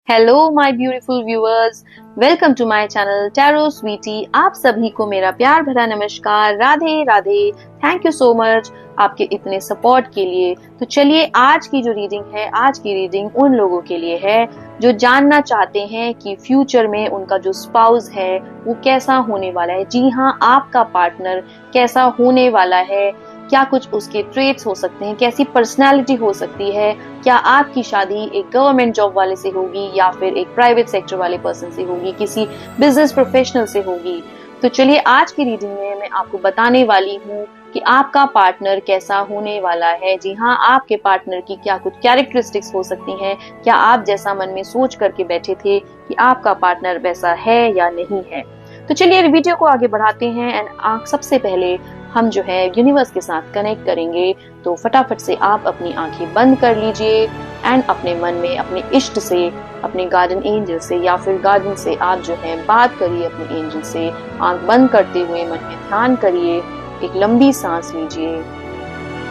Hello my beautiful viewers, welcome to my channel tarot sweety. आप सभी को मेरा प्यार भरा नमस्कार, Radhe Radhe. Thank you so much आपके इतने सपोर्ट के लिए। तो चलिए आज की जो रीडिंग है, आज की रीडिंग उन लोगों के लिए है जो जानना चाहते हैं कि फ्यूचर में उनका जो स्पाउस है वो कैसा होने वाला है। जी हाँ, आपका पार्टनर कैसा होने वाला है, क्या कुछ उसके ट्रेट्स हो सकते हैं, कैसी पर्सनालिटी हो सकती है, क्या आपकी शादी एक गवर्नमेंट जॉब वाले से होगी या फिर एक प्राइवेट सेक्टर वाले पर्सन से होगी, किसी बिजनेस प्रोफेशनल से होगी। तो चलिए आज की रीडिंग में मैं आपको बताने वाली हूँ कि आपका पार्टनर कैसा होने वाला है। जी हाँ, आपके पार्टनर की क्या कुछ कैरेक्टरिस्टिक्स हो सकती हैं, क्या आप जैसा मन में सोच करके बैठे थे कि आपका पार्टनर वैसा है या नहीं है। तो चलिए वीडियो को आगे बढ़ाते हैं एंड सबसे पहले हम जो है यूनिवर्स के साथ कनेक्ट करेंगे। तो फटाफट से आप अपनी आंखें बंद कर लीजिए एंड अपने मन में अपने इष्ट से, अपने गार्डन एंजल से या फिर गार्डन से आप जो है बात करिए अपने एंजल से। आंख बंद करते हुए मन में ध्यान करिए, एक लंबी सांस लीजिए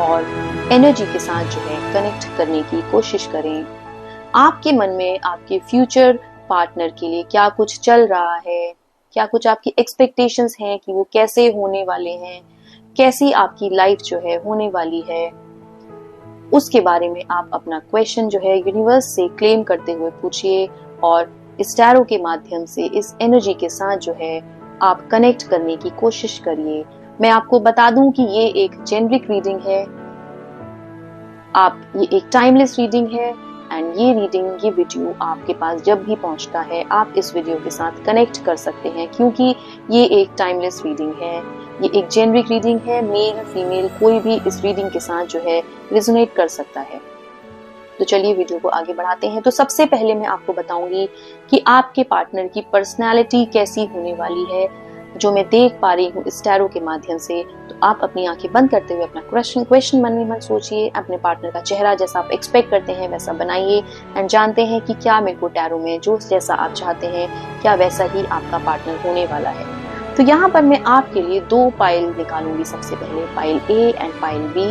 और एनर्जी के साथ जो है कनेक्ट करने की कोशिश करें। आपके मन में आपके फ्यूचर पार्टनर के लिए क्या कुछ चल रहा है, क्या कुछ आपकी एक्सपेक्टेशंस हैं कि वो कैसे होने वाले हैं, कैसी आपकी लाइफ जो है होने वाली है, उसके बारे में आप अपना क्वेश्चन जो है यूनिवर्स से क्लेम करते हुए पूछिए और इस टैरो के माध्यम से इस एनर्जी के साथ जो है आप कनेक्ट करने की कोशिश करिए। मैं आपको बता दूं कि ये एक जेनरिक रीडिंग है, ये एक टाइमलेस रीडिंग है एंड ये रीडिंग, ये वीडियो आपके पास जब भी पहुंचता है आप इस वीडियो के साथ कनेक्ट कर सकते हैं, क्योंकि ये एक टाइमलेस रीडिंग है, ये एक जेनरिक रीडिंग है। मेल फीमेल कोई भी इस रीडिंग के साथ जो है रेजोनेट कर सकता है। तो चलिए वीडियो को आगे बढ़ाते हैं। तो सबसे पहले मैं आपको बताऊंगी कि आपके पार्टनर की पर्सनैलिटी कैसी होने वाली है, जो मैं देख पा रही हूँ इस टैरो के माध्यम से। तो आप अपनी आंखें बंद करते हुए अपना क्वेश्चन मन में मन सोचिए, अपने पार्टनर का चेहरा जैसा आप एक्सपेक्ट करते हैं वैसा बनाइए एंड जानते हैं कि क्या मेरे को टैरो में जो जैसा आप चाहते हैं क्या वैसा ही आपका पार्टनर होने वाला है। तो यहाँ पर मैं आपके लिए दो पाइल निकालूंगी, सबसे पहले pile A and pile B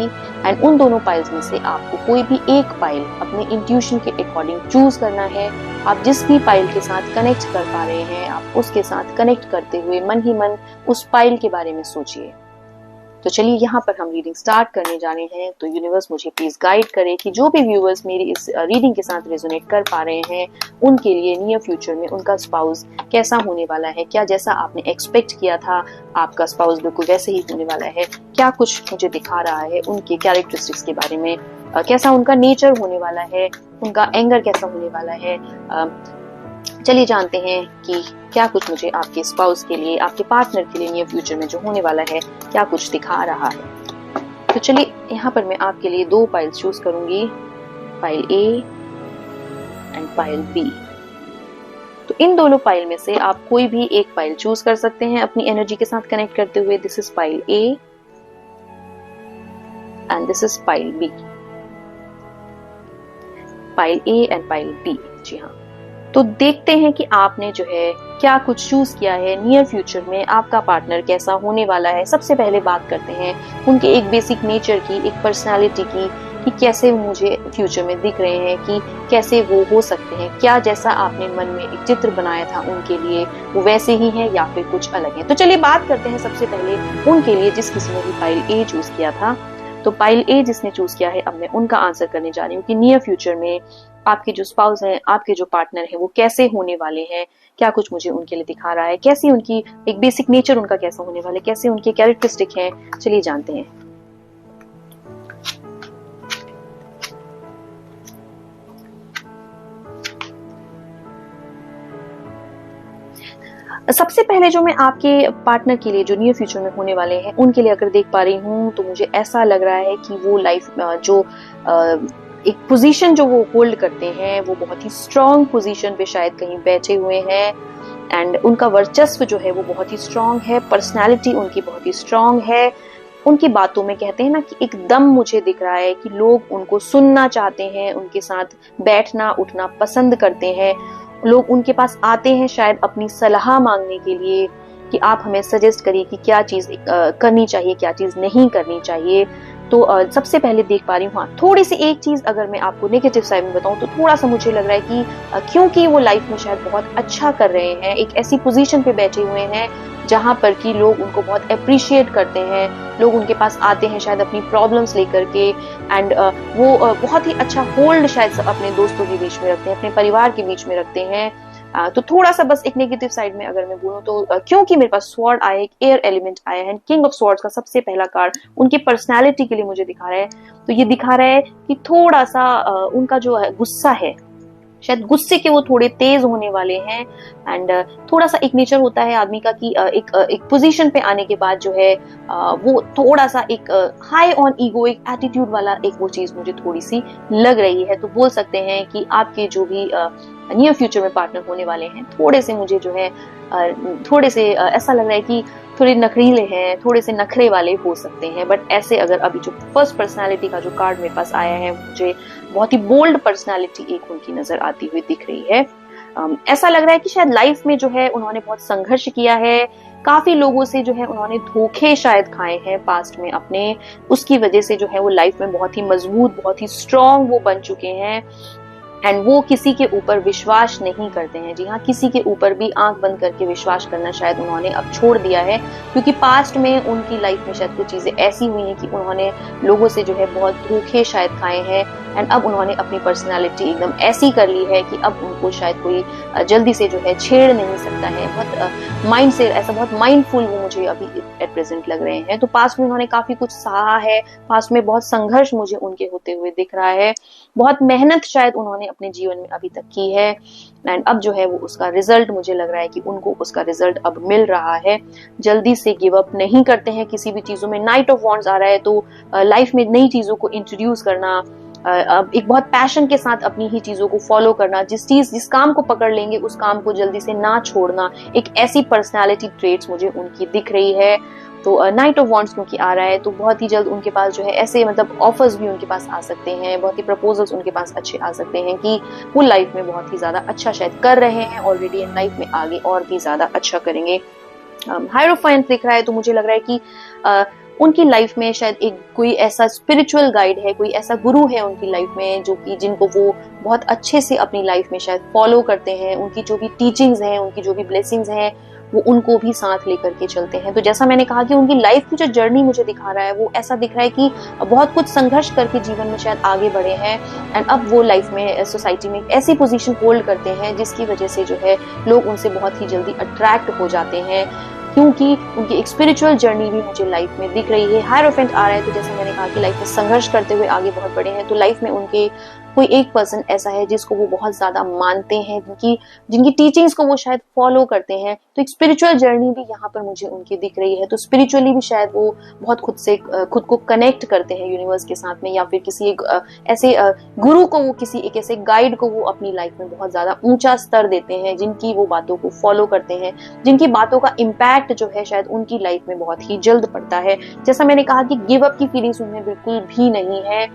and उन दोनों पाइल्स में से आपको कोई भी एक पाइल अपने इंट्यूशन के अकॉर्डिंग चूज करना है। आप जिस भी पाइल के साथ कनेक्ट कर पा रहे हैं आप उसके साथ कनेक्ट करते हुए मन ही मन उस पाइल के बारे में सोचिए। तो चलिए यहाँ पर हम रीडिंग स्टार्ट करने जा रहे हैं। तो यूनिवर्स मुझे प्लीज गाइड करे कि जो भी व्यूअर्स मेरी इस रीडिंग के साथ रेजोनेट कर पा रहे हैं उनके लिए नियर फ्यूचर में उनका स्पाउस कैसा होने वाला है, क्या जैसा आपने एक्सपेक्ट किया था आपका स्पाउस बिल्कुल वैसे ही होने वाला है, क्या कुछ मुझे दिखा रहा है उनके कैरेक्टरिस्टिक्स के बारे में, कैसा उनका नेचर होने वाला है, उनका एंगर कैसा होने वाला है। चलिए जानते हैं कि क्या कुछ मुझे आपके स्पाउस के लिए, आपके पार्टनर के लिए नियर फ्यूचर में जो होने वाला है क्या कुछ दिखा रहा है। तो चलिए यहाँ पर मैं आपके लिए दो पाइल चूज करूंगी, pile A and pile B. तो इन दोनों पाइल में से आप कोई भी एक पाइल चूज कर सकते हैं अपनी एनर्जी के साथ कनेक्ट करते हुए। This is pile A and this is pile B, pile A and pile B. जी हाँ, तो देखते हैं कि आपने जो है क्या कुछ चूज किया है, नियर फ्यूचर में आपका पार्टनर कैसा होने वाला है। सबसे पहले बात करते हैं उनके एक बेसिक नेचर की, एक पर्सनालिटी की, कि कैसे मुझे फ्यूचर में दिख रहे हैं, कि कैसे वो हो सकते हैं, क्या जैसा आपने मन में एक चित्र बनाया था उनके लिए वो वैसे ही है या फिर कुछ अलग है। तो चलिए बात करते हैं सबसे पहले उनके लिए जिस किसी ने भी पाइल ए चूज किया था। तो पाइल ए जिसने चूज किया है, अब मैं उनका आंसर करने जा रही हूँ कि नियर फ्यूचर में आपके जो स्पाउस हैं, आपके जो पार्टनर है वो कैसे होने वाले हैं, क्या कुछ मुझे उनके लिए दिखा रहा है, कैसी उनकी एक बेसिक नेचर उनका कैसा होने वाला है, कैसे उनके कैरेक्टरिस्टिक हैं। चलिए जानते हैं। सबसे पहले जो मैं आपके पार्टनर के लिए जो नियर फ्यूचर में होने वाले हैं उनके लिए अगर देख पा रही हूँ तो मुझे ऐसा लग रहा है कि वो लाइफ जो एक पोजीशन जो वो होल्ड करते हैं वो बहुत ही स्ट्रॉन्ग पोजीशन पे शायद कहीं बैठे हुए हैं एंड उनका वर्चस्व जो है वो बहुत ही स्ट्रॉन्ग है, पर्सनालिटी उनकी बहुत ही स्ट्रॉन्ग है। उनकी बातों में कहते हैं ना कि एकदम मुझे दिख रहा है कि लोग उनको सुनना चाहते हैं, उनके साथ बैठना उठना पसंद करते हैं, लोग उनके पास आते हैं शायद अपनी सलाह मांगने के लिए कि आप हमें सजेस्ट करिए कि क्या चीज करनी चाहिए, क्या चीज नहीं करनी चाहिए। तो सबसे पहले देख पा रही हूँ, हाँ थोड़ी सी एक चीज अगर मैं आपको नेगेटिव साइड में बताऊं तो थोड़ा सा मुझे लग रहा है कि क्योंकि वो लाइफ में शायद बहुत अच्छा कर रहे हैं, एक ऐसी पोजीशन पे बैठे हुए हैं जहां पर कि लोग उनको बहुत अप्रिशिएट करते हैं, लोग उनके पास आते हैं शायद अपनी प्रॉब्लम्स लेकर के, एंड वो बहुत ही अच्छा होल्ड शायद अपने दोस्तों के बीच में रखते हैं, अपने परिवार के बीच में रखते हैं। तो थोड़ा सा बस एक नेगेटिव साइड में अगर मैं बोलूं तो क्योंकि मेरे पास स्वॉर्ड आया, एक एयर एलिमेंट आया है, किंग ऑफ स्वॉर्ड्स का सबसे पहला कार्ड उनकी पर्सनालिटी के लिए मुझे दिखा रहा है। तो ये दिखा रहा है कि थोड़ा सा उनका जो गुस्सा है, शायद गुस्से के वो थोड़े तेज होने वाले हैं, एंड थोड़ा सा एक नेचर होता है आदमी का कि एक पोजीशन पे आने के बाद जो है वो थोड़ा सा एक हाई ऑन ईगो, एक एटीट्यूड वाला एक वो चीज मुझे थोड़ी सी लग रही है। तो बोल सकते हैं कि आपके जो भी नियर फ्यूचर में पार्टनर होने वाले हैं, थोड़े से मुझे जो है थोड़े से ऐसा लग रहा है कि थोड़े नखरीले हैं, थोड़े से नखरे वाले हो सकते हैं। बट ऐसे अगर अभी जो फर्स्ट पर्सनालिटी का जो कार्ड मेरे पास आया है, मुझे बहुत ही बोल्ड पर्सनालिटी एक उनकी नजर आती हुई दिख रही है। ऐसा लग रहा है कि शायद लाइफ में जो है उन्होंने बहुत संघर्ष किया है, काफी लोगों से जो है उन्होंने धोखे शायद खाए हैं पास्ट में अपने, उसकी वजह से जो है वो लाइफ में बहुत ही मजबूत, बहुत ही स्ट्रांग वो बन चुके हैं, एंड वो किसी के ऊपर विश्वास नहीं करते हैं। जी हाँ, किसी के ऊपर भी आंख बंद करके विश्वास करना शायद उन्होंने अब छोड़ दिया है, क्योंकि पास्ट में उनकी लाइफ में शायद कुछ चीजें ऐसी हुई हैं कि उन्होंने लोगों से जो है बहुत धोखे शायद खाए हैं, एंड अब उन्होंने अपनी पर्सनालिटी एकदम ऐसी कर ली है कि अब उनको शायद कोई जल्दी से जो है छेड़ नहीं सकता है। बहुत माइंड से ऐसा बहुत माइंडफुल वो मुझे अभी एट प्रेजेंट लग रहे हैं। तो पास्ट में उन्होंने काफी कुछ सहा है, पास्ट में बहुत संघर्ष मुझे उनके होते हुए दिख रहा है, बहुत मेहनत शायद उन्होंने अपने जीवन में अभी तक की है, एंड अब जो है वो उसका रिजल्ट मुझे लग रहा है कि उनको उसका रिजल्ट अब मिल रहा है। जल्दी से गिव अप नहीं करते हैं किसी भी चीजों में। नाइट ऑफ वॉन्ड्स आ रहा है, तो लाइफ में नई चीजों को इंट्रोड्यूस करना, अब एक बहुत पैशन के साथ अपनी ही चीजों को फॉलो करना, जिस काम को पकड़ लेंगे उस काम को जल्दी से ना छोड़ना, एक ऐसी पर्सनालिटी ट्रेट्स मुझे उनकी दिख रही है। तो नाइट ऑफ वॉन्ड्स क्योंकि आ रहा है, तो बहुत ही जल्द उनके पास जो है ऐसे मतलब ऑफर्स भी उनके पास आ सकते हैं, बहुत ही प्रपोजल्स उनके पास अच्छे आ सकते हैं कि वो लाइफ में बहुत ही ज्यादा अच्छा शायद कर रहे हैं ऑलरेडी, एंड लाइफ में आगे और भी ज्यादा अच्छा करेंगे। हायरोफेंट दिख रहा है, तो मुझे लग रहा है कि उनकी लाइफ में शायद एक कोई ऐसा स्पिरिचुअल गाइड है, कोई ऐसा गुरु है उनकी लाइफ में जो कि जिनको वो बहुत अच्छे से अपनी लाइफ में शायद फॉलो करते हैं, उनकी जो भी टीचिंग्स हैं, उनकी जो भी ब्लेसिंग्स हैं, वो उनको भी साथ लेकर के चलते हैं। तो जैसा मैंने कहा कि उनकी लाइफ की जो जर्नी मुझे दिखा रहा है, वो ऐसा दिख रहा है कि बहुत कुछ संघर्ष करके जीवन में शायद आगे बढ़े हैं, एंड अब वो लाइफ में सोसाइटी में ऐसी पोजीशन होल्ड करते हैं जिसकी वजह से जो है लोग उनसे बहुत ही जल्दी अट्रैक्ट हो जाते हैं, क्योंकि उनकी एक स्पिरिचुअल जर्नी भी मुझे लाइफ में दिख रही है। हायरोफेंट आ रहा है, तो जैसे मैंने कहा कि लाइफ में संघर्ष करते हुए आगे बहुत बढ़े हैं, तो लाइफ में उनके कोई एक पर्सन ऐसा है जिसको वो बहुत ज्यादा मानते हैं, जिनकी टीचिंग्स को वो शायद फॉलो करते हैं। तो एक स्पिरिचुअल जर्नी भी यहाँ पर मुझे उनकी दिख रही है। तो स्पिरिचुअली भी शायद वो बहुत खुद को कनेक्ट करते हैं यूनिवर्स के साथ में, या फिर किसी एक ऐसे गुरु को, वो किसी एक ऐसे गाइड को वो अपनी लाइफ में बहुत ज्यादा ऊंचा स्तर देते हैं, जिनकी वो बातों को फॉलो करते हैं, जिनकी बातों का इम्पैक्ट जो है शायद उनकी लाइफ में बहुत ही जल्द पड़ता है। जैसा मैंने कहा कि गिव अप की फीलिंग्स उनमें बिल्कुल भी नहीं है।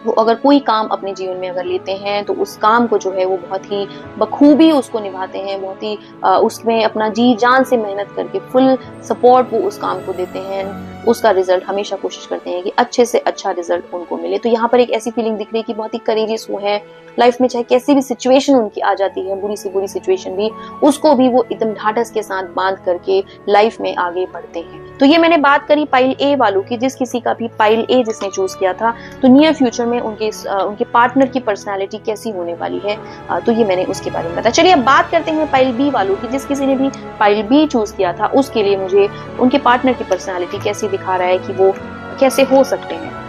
वो अगर कोई काम अपने जीवन में अगर लेते हैं तो उस काम को जो है वो बहुत ही बखूबी उसको निभाते हैं, बहुत ही उसमें अपना जी जान से मेहनत करके फुल सपोर्ट वो उस काम को देते हैं, उसका रिजल्ट हमेशा कोशिश करते हैं कि अच्छे से अच्छा रिजल्ट उनको मिले। तो यहाँ पर एक ऐसी फीलिंग दिख रही है कि बहुत ही करेजियस वो है लाइफ में, चाहे कैसी भी सिचुएशन उनकी आ जाती है, बुरी से बुरी सिचुएशन भी, उसको भी वो एकदम ढाढ़स के साथ बांध करके लाइफ में आगे बढ़ते हैं। तो ये मैंने बात करी पाइल ए वालों की, जिस किसी का भी पाइल ए जिसने चूज किया था, तो नियर फ्यूचर में उनके पार्टनर की पर्सनालिटी कैसी होने वाली है, तो ये मैंने उसके बारे में बताया। चलिए अब बात करते हैं पाइल बी वालों की, जिस किसी ने भी पाइल बी चूज किया था उसके लिए मुझे उनके पार्टनर की पर्सनालिटी कैसी दिखा रहा है कि वो कैसे हो सकते हैं।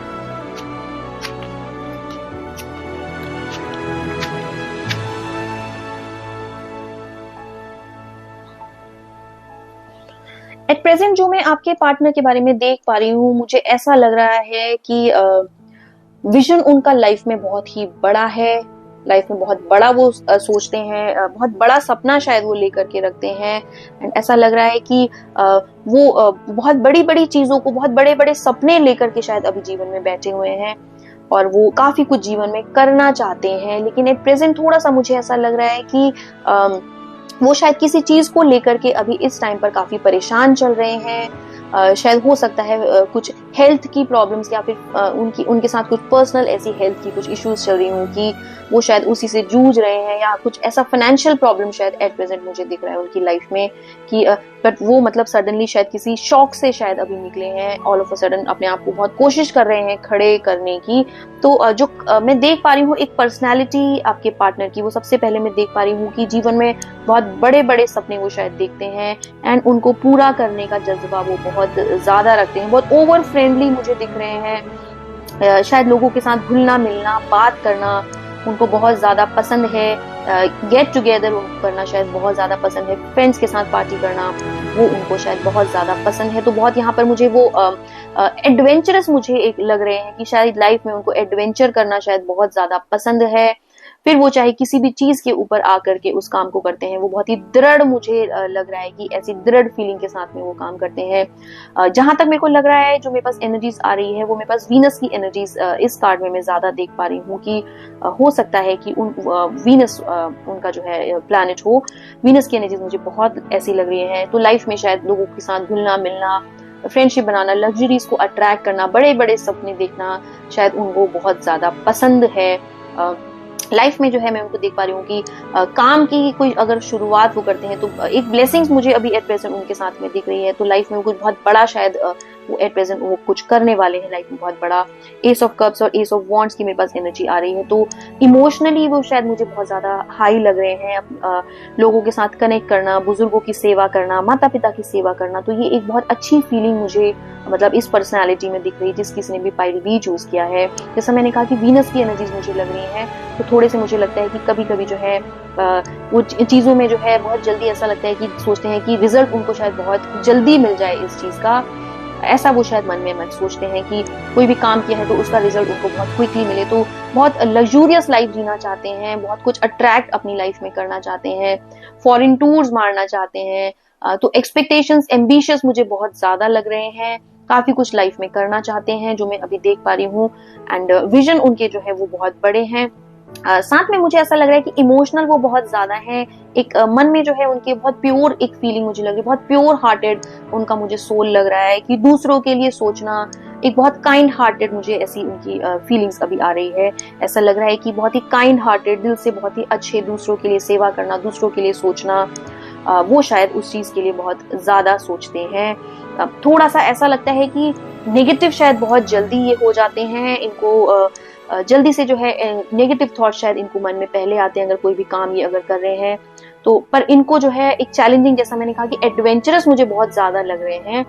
एट प्रेजेंट जो मैं आपके पार्टनर के बारे में देख पा रही हूँ, मुझे ऐसा लग रहा है कि विजन उनका लाइफ में बहुत ही बड़ा है, लाइफ में बहुत बड़ा वो सोचते हैं, बहुत बड़ा सपना शायद वो लेकर के रखते हैं, एंड ऐसा लग रहा है कि वो बहुत बड़ी बड़ी चीजों को, बहुत बड़े बड़े सपने लेकर के शायद अभी जीवन में बैठे हुए हैं, और वो काफी कुछ जीवन में करना चाहते हैं। लेकिन एट प्रेजेंट थोड़ा सा मुझे ऐसा लग रहा है कि वो शायद किसी चीज को लेकर के अभी इस टाइम पर काफी परेशान चल रहे हैं। शायद हो सकता है कुछ हेल्थ की प्रॉब्लम्स या फिर उनके साथ कुछ पर्सनल ऐसी हेल्थ की कुछ इश्यूज चल रही हूँ कि वो शायद उसी से जूझ रहे हैं, या कुछ ऐसा फाइनेंशियल प्रॉब्लम शायद एट प्रेजेंट मुझे दिख रहा है उनकी लाइफ में कि बट वो मतलब सडनली शायद किसी शॉक से शायद अभी निकले हैं, ऑल ऑफ अ सडन अपने आप को बहुत कोशिश कर रहे हैं खड़े करने की। तो जो मैं देख पा रही हूँ एक पर्सनैलिटी आपके पार्टनर की, वो सबसे पहले मैं देख पा रही हूँ कि जीवन में बहुत बड़े बड़े सपने वो शायद देखते हैं एंड उनको पूरा करने का जज्बा वो बहुत ज्यादा रखते हैं, बहुत ओवर फ्रेंडली मुझे दिख रहे हैं। शायद लोगों के साथ घुलना मिलना बात करना उनको बहुत ज्यादा पसंद है, गेट टुगेदर उनको करना शायद बहुत ज्यादा पसंद है, फ्रेंड्स के साथ पार्टी करना वो उनको शायद बहुत ज्यादा पसंद है। तो बहुत यहाँ पर मुझे वो एडवेंचरस मुझे एक लग रहे हैं कि शायद लाइफ में उनको एडवेंचर करना शायद बहुत ज्यादा पसंद है। फिर वो चाहे किसी भी चीज के ऊपर आकर के उस काम को करते हैं, वो बहुत ही दृढ़ मुझे लग रहा है कि ऐसी दृढ़ फीलिंग के साथ में वो काम करते हैं। जहां तक मेरे को लग रहा है जो मेरे पास एनर्जीज आ रही है वो मेरे पास वीनस की एनर्जीज इस कार्ड में मैं ज्यादा देख पा रही हूँ कि हो सकता है कि वीनस उनका जो है प्लैनेट हो। वीनस की एनर्जीज मुझे बहुत ऐसी लग रही है। तो लाइफ में शायद लोगों के साथ घुलना मिलना, फ्रेंडशिप बनाना, लग्जरीज को अट्रैक्ट करना, बड़े बड़े सपने देखना शायद उनको बहुत ज्यादा पसंद है। लाइफ में जो है मैं उनको देख पा रही हूँ कि काम की कोई अगर शुरुआत वो करते हैं तो एक ब्लेसिंग्स मुझे अभी एट प्रेजेंट उनके साथ में दिख रही है। तो लाइफ में कुछ बहुत बड़ा शायद वो एट प्रेजेंट वो कुछ करने वाले हैं लाइफ में बहुत बड़ा। एस ऑफ कप्स और एस ऑफ वॉन्ड्स की मेरे पास एनर्जी आ रही है। तो इमोशनली वो शायद मुझे बहुत ज्यादा हाई लग रहे हैं। लोगों के साथ कनेक्ट करना, बुजुर्गों की सेवा करना, माता पिता की सेवा करना, तो ये एक बहुत अच्छी फीलिंग मुझे मतलब इस पर्सनालिटी में दिख रही है जिस किसी ने भी पाइल बी चूज किया है। जैसा मैंने कहा कि वीनस की एनर्जीज मुझे लग रही है, तो थोड़े से मुझे लगता है कि कभी कभी जो है वो चीजों में जो है बहुत जल्दी ऐसा लगता है कि सोचते हैं कि रिजल्ट उनको शायद बहुत जल्दी मिल जाए इस चीज का। ऐसा वो शायद मन में सोचते हैं कि कोई भी काम किया है तो उसका रिजल्ट उनको बहुत क्विकली मिले। तो बहुत लग्जूरियस लाइफ जीना चाहते हैं, बहुत कुछ अट्रैक्ट अपनी लाइफ में करना चाहते हैं, फॉरेन टूर्स मारना चाहते हैं। तो एक्सपेक्टेशंस एम्बिशियस मुझे बहुत ज्यादा लग रहे हैं, काफी कुछ लाइफ में करना चाहते हैं जो मैं अभी देख पा रही हूँ। एंड विजन उनके जो है वो बहुत बड़े हैं। साथ में मुझे ऐसा लग रहा है कि इमोशनल वो बहुत ज्यादा है। एक मन में जो है उनके बहुत प्योर एक फीलिंग मुझे लग रही है, बहुत प्योर हार्टेड उनका मुझे सोल लग रहा है कि दूसरों के लिए सोचना, एक बहुत काइंड हार्टेड मुझे ऐसी उनकी फीलिंग्स अभी आ रही है। ऐसा लग रहा है कि बहुत ही काइंड हार्टेड, दिल से बहुत ही अच्छे, दूसरों के लिए सेवा करना, दूसरों के लिए सोचना, वो शायद उस चीज के लिए बहुत ज्यादा सोचते हैं। थोड़ा सा ऐसा लगता है कि नेगेटिव शायद बहुत जल्दी ये हो जाते हैं, इनको जल्दी से जो है नेगेटिव थॉट शायद इनको मन में पहले आते हैं अगर कोई भी काम ये अगर कर रहे हैं तो। पर इनको जो है एक चैलेंजिंग, जैसा मैंने कहा कि एडवेंचरस मुझे बहुत ज्यादा लग रहे हैं।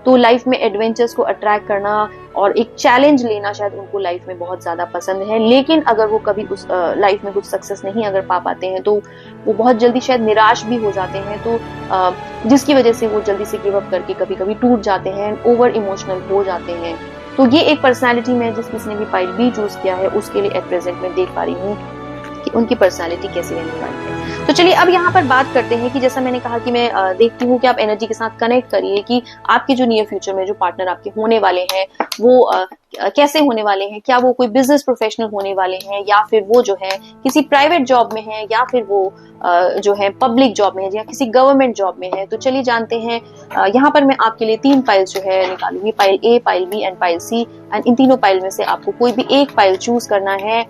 तो लाइफ में एडवेंचर्स को अट्रैक्ट करना और एक चैलेंज लेना शायद उनको लाइफ में बहुत ज्यादा पसंद है। लेकिन अगर वो कभी उस लाइफ में कुछ सक्सेस नहीं अगर पा पाते हैं तो वो बहुत जल्दी शायद निराश भी हो जाते हैं। तो जिसकी वजह से वो जल्दी से गिव अप करके कभी कभी टूट जाते हैं, ओवर इमोशनल हो जाते हैं। तो ये एक पर्सनालिटी में जिस किसी ने भी पाइल बी चूज किया है उसके लिए एट प्रेजेंट में देख पा रही हूँ कि उनकी पर्सनालिटी कैसी रहने वाली है। तो चलिए अब यहाँ पर बात करते हैं कि जैसा मैंने कहा कि मैं देखती हूँ कि आप एनर्जी के साथ कनेक्ट करिए कि आपके जो नियर फ्यूचर में जो पार्टनर आपके होने वाले हैं वो कैसे होने वाले हैं। क्या वो कोई बिजनेस प्रोफेशनल होने वाले हैं, या फिर वो जो है किसी प्राइवेट जॉब में है, या फिर वो जो है पब्लिक जॉब में है, या किसी गवर्नमेंट जॉब में है। तो चलिए जानते हैं। यहाँ पर मैं आपके लिए 3 पाइल्स जो है निकालूंगी, pile A, pile B and pile C. And इन तीनों पाइल में से आपको कोई भी एक पाइल चूज करना है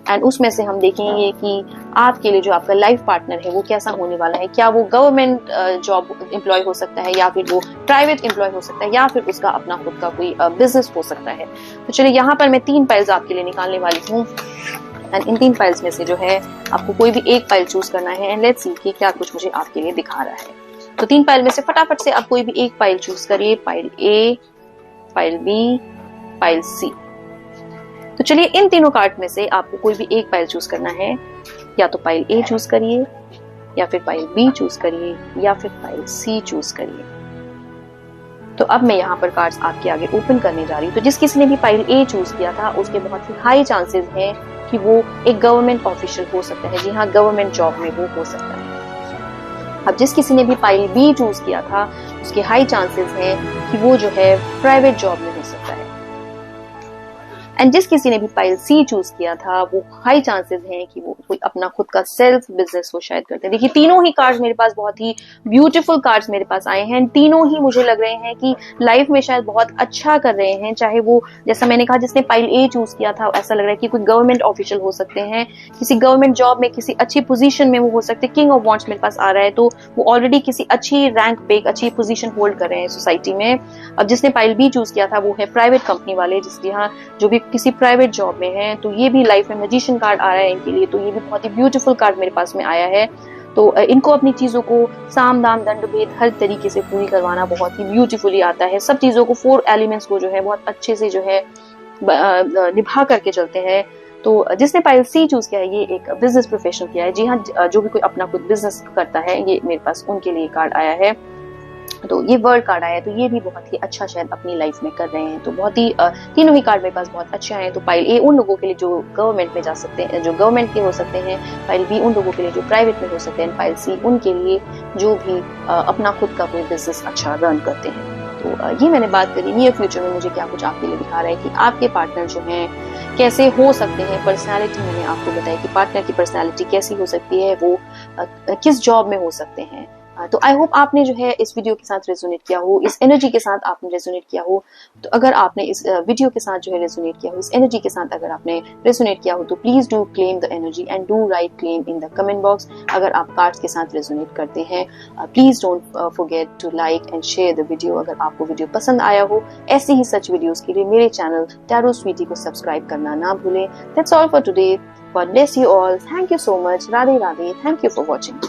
एंड उसमें से हम देखेंगे कि आपके लिए जो आपका लाइफ पार्टनर है वो कैसा होने वाला है। क्या वो गवर्नमेंट जॉब एम्प्लॉय हो सकता है, या फिर वो प्राइवेट एम्प्लॉय हो सकता है, या फिर उसका अपना खुद का कोई बिजनेस हो सकता है। तो चलिए यहाँ पर मैं 3 पाइल्स आपके लिए निकालने वाली हूँ एंड इन 3 पाइल्स में से जो है आपको कोई भी एक पाइल चूज करना है एंड लेट्स सी कि क्या कुछ मुझे आपके लिए दिखा रहा है। तो 3 पाइल में से फटाफट से आप कोई भी एक पाइल चूज करिए, pile A, pile B, pile सी। तो चलिए इन तीनों कार्ड में से आपको कोई भी एक पाइल चूज करना है। या तो पाइल ए चूज करिए, या फिर पाइल बी चूज करिए, या फिर पाइल सी चूज करिए। तो अब मैं यहाँ पर कार्ड्स आपके आगे ओपन करने जा रही हूँ। तो जिस किसी ने भी पाइल ए चूज किया था उसके बहुत ही हाई चांसेस हैं कि वो एक गवर्नमेंट ऑफिशियल हो सकता है। जी हाँ, गवर्नमेंट जॉब में वो हो सकता है। अब जिस किसी ने भी पाइल बी चूज किया था उसके हाई चांसेस हैं कि वो जो है प्राइवेट जॉब में हो सकता है। एंड जिस किसी ने भी पाइल सी चूज किया था वो हाई चांसेस हैं कि वो कोई अपना खुद का सेल्फ बिजनेस वो शायद करते हैं। देखिए तीनों ही कार्ड्स मेरे पास बहुत ही ब्यूटीफुल कार्ड्स मेरे पास आए हैं। तीनों ही मुझे लग रहे हैं कि लाइफ में शायद बहुत अच्छा कर रहे हैं। चाहे वो जैसा मैंने कहा जिसने पाइल ए चूज किया था ऐसा लग रहा है कि कोई गवर्नमेंट ऑफिशियल हो सकते हैं, किसी गवर्नमेंट जॉब में किसी अच्छी पोजीशन में वो हो सकते हैं। किंग ऑफ वॉन्ड्स मेरे पास आ रहा है तो वो ऑलरेडी किसी अच्छी रैंक पे एक अच्छी पोजीशन होल्ड कर रहे हैं सोसाइटी में। अब जिसने पाइल बी चूज किया था वो है प्राइवेट कंपनी वाले, जिसके यहाँ जो भी किसी प्राइवेट जॉब में है। तो ये भी लाइफ में मैजिशियन कार्ड आ रहा है इनके लिए, तो ये भी बहुत ही ब्यूटीफुल कार्ड मेरे पास में आया है। तो इनको अपनी चीजों को साम दाम दंड भेद हर तरीके से पूरी करवाना बहुत ही ब्यूटीफुली आता है। सब चीजों को 4 एलिमेंट्स को जो है बहुत अच्छे से जो है निभा करके चलते हैं। तो जिसने पाइल सी चूज किया है ये एक बिजनेस प्रोफेशनल किया है। जी हाँ, जो भी कोई अपना खुद बिजनेस करता है ये मेरे पास उनके लिए कार्ड आया है। तो ये वर्ल्ड कार्ड आया है, तो ये भी बहुत ही अच्छा शायद अपनी लाइफ में कर रहे हैं। तो बहुत ही तीनों ही कार्ड मेरे पास बहुत अच्छे आए हैं। तो पाइल ए उन लोगों के लिए जो गवर्नमेंट में जा सकते हैं, जो गवर्नमेंट के हो सकते हैं। पाइल बी उन लोगों के लिए जो प्राइवेट में हो सकते हैं। पाइल सी उनके लिए जो भी अपना खुद का कोई बिजनेस अच्छा रन करते हैं। तो ये मैंने बात करी नियर फ्यूचर में मुझे क्या कुछ आपके लिए दिखा रहा है कि आपके पार्टनर जो हैं कैसे हो सकते हैं। पर्सनालिटी मैंने आपको बताया कि पार्टनर की पर्सनालिटी कैसी हो सकती है, वो किस जॉब में हो सकते हैं। तो आई होप आपने जो है इस वीडियो के साथ रेजोनेट किया हो, इस एनर्जी के साथ आपने रेजोनेट किया हो। तो अगर आपने इस वीडियो के साथ जो है रेजोनेट किया हो, इस एनर्जी के साथ अगर आपने रेजोनेट किया हो तो please do claim the energy and do write claim in the comment box. अगर आप कार्ड्स के साथ रेजोनेट करते हैं please don't forget to like and share the video. अगर आपको वीडियो पसंद आया हो ऐसे ही सच वीडियोस के लिए मेरे चैनल टैरो स्वीटी को सब्सक्राइब करना ना भूलें। That's all for today. God bless you all. Thank you so much. Radhe Radhe. Thank you for watching.